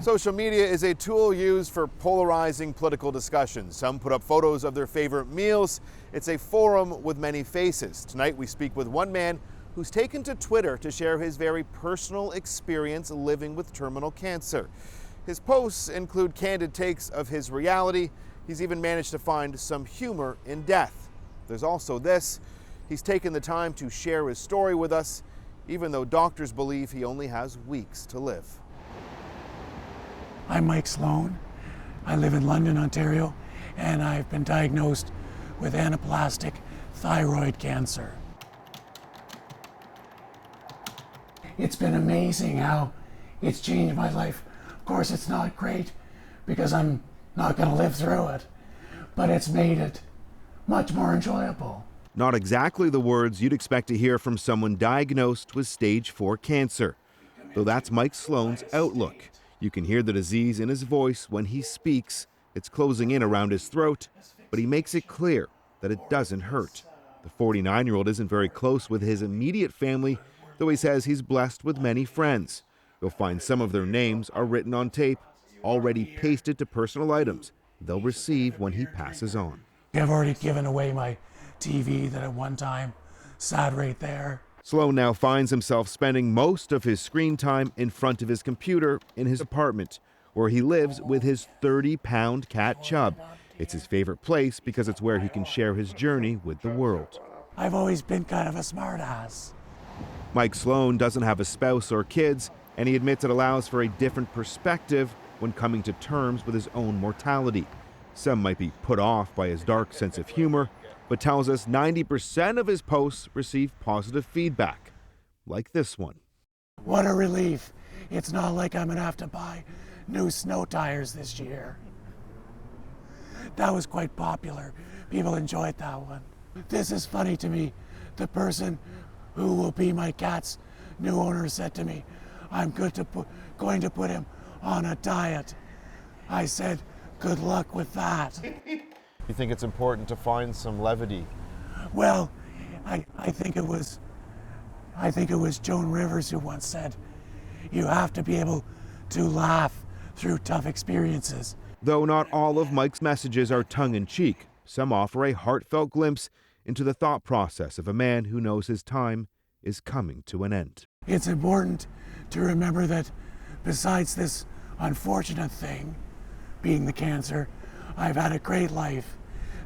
Social media is a tool used for polarizing political discussions. Some put up photos of their favorite meals. It's a forum with many faces. Tonight we speak with one man who's taken to Twitter to share his very personal experience living with terminal cancer. His posts include candid takes of his reality. He's even managed to find some humor in death. There's also this. He's taken the time to share his story with us, even though doctors believe he only has weeks to live. I'm Mike Sloan. I live in London, Ontario, and I've been diagnosed with anaplastic thyroid cancer. It's been amazing how it's changed my life. Of course, it's not great because I'm not going to live through it, but it's made it much more enjoyable. Not exactly the words you'd expect to hear from someone diagnosed with stage 4 cancer, though that's Mike Sloan's outlook. You can hear the disease in his voice when he speaks. It's closing in around his throat, but he makes it clear that it doesn't hurt. The 49-year-old isn't very close with his immediate family, though he says he's blessed with many friends. You'll find some of their names are written on tape, already pasted to personal items they'll receive when he passes on. I've already given away my TV that at one time sat right there. Sloan now finds himself spending most of his screen time in front of his computer in his apartment, where he lives with his 30-pound cat Chub. It's his favorite place because it's where he can share his journey with the world. I've always been kind of a smartass. Mike Sloan doesn't have a spouse or kids, and he admits it allows for a different perspective when coming to terms with his own mortality. Some might be put off by his dark sense of humor, but tells us 90% of his posts receive positive feedback, like this one. What a relief. It's not like I'm gonna have to buy new snow tires this year. That was quite popular. People enjoyed that one. This is funny to me. The person who will be my cat's new owner said to me, I'm going to put him on a diet. I said, good luck with that. You think it's important to find some levity? Well, I think it was Joan Rivers who once said, you have to be able to laugh through tough experiences. Though not all of Mike's messages are tongue-in-cheek, some offer a heartfelt glimpse into the thought process of a man who knows his time is coming to an end. It's important to remember that besides this unfortunate thing, being the cancer, I've had a great life.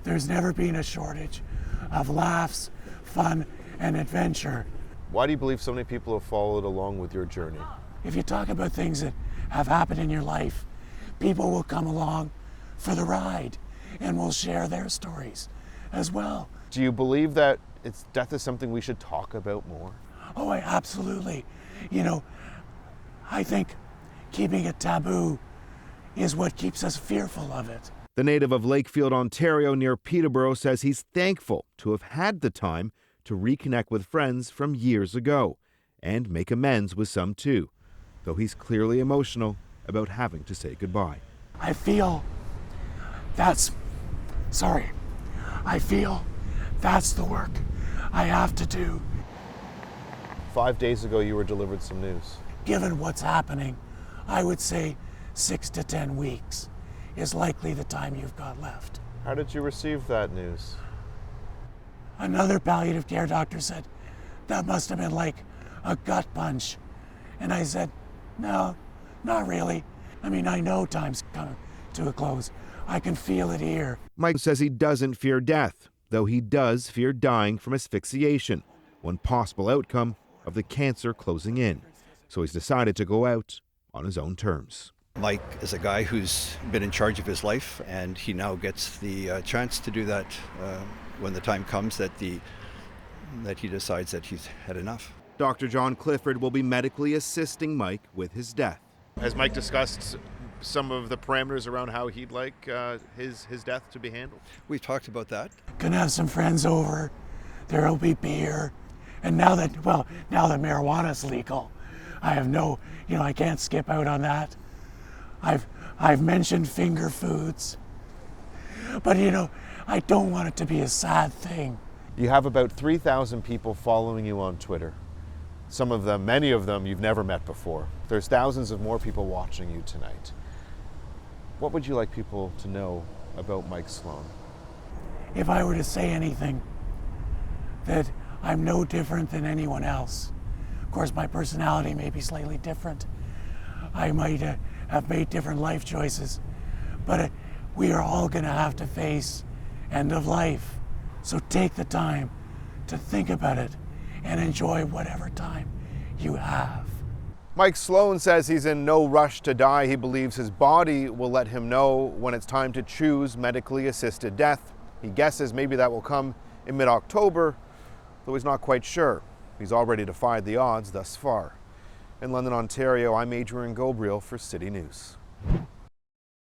There's never been a shortage of laughs, fun, and adventure. Why do you believe so many people have followed along with your journey? If you talk about things that have happened in your life, people will come along for the ride and will share their stories as well. Do you believe that death is something we should talk about more? Oh, absolutely. You know, I think keeping it taboo is what keeps us fearful of it. The native of Lakefield, Ontario, near Peterborough, says he's thankful to have had the time to reconnect with friends from years ago and make amends with some too, though he's clearly emotional about having to say goodbye. I feel that's the work I have to do. 5 days ago, you were delivered some news. Given what's happening, I would say 6 to 10 weeks is likely the time you've got left. How did you receive that news? Another palliative care doctor said, that must have been like a gut punch. And I said, no, not really. I mean, I know time's coming to a close. I can feel it here. Mike says he doesn't fear death, though he does fear dying from asphyxiation, one possible outcome of the cancer closing in. So he's decided to go out on his own terms. Mike is a guy who's been in charge of his life, and he now gets the chance to do that when the time comes that he decides that he's had enough. Dr. John Clifford will be medically assisting Mike with his death. Has Mike discussed some of the parameters around how he'd like his death to be handled? We've talked about that. Gonna have some friends over. There'll be beer. And now that marijuana's legal, I have I can't skip out on that. I've mentioned finger foods. But I don't want it to be a sad thing. You have about 3,000 people following you on Twitter. Some of them, many of them, you've never met before. There's thousands of more people watching you tonight. What would you like people to know about Mike Sloan? If I were to say anything, that I'm no different than anyone else. Of course, my personality may be slightly different. I might have made different life choices, but we are all going to have to face end of life. So take the time to think about it and enjoy whatever time you have. Mike Sloan says he's in no rush to die. He believes his body will let him know when it's time to choose medically assisted death. He guesses maybe that will come in mid-October, though he's not quite sure. He's already defied the odds thus far. In London, Ontario, I'm Adrian Gobriel for City News.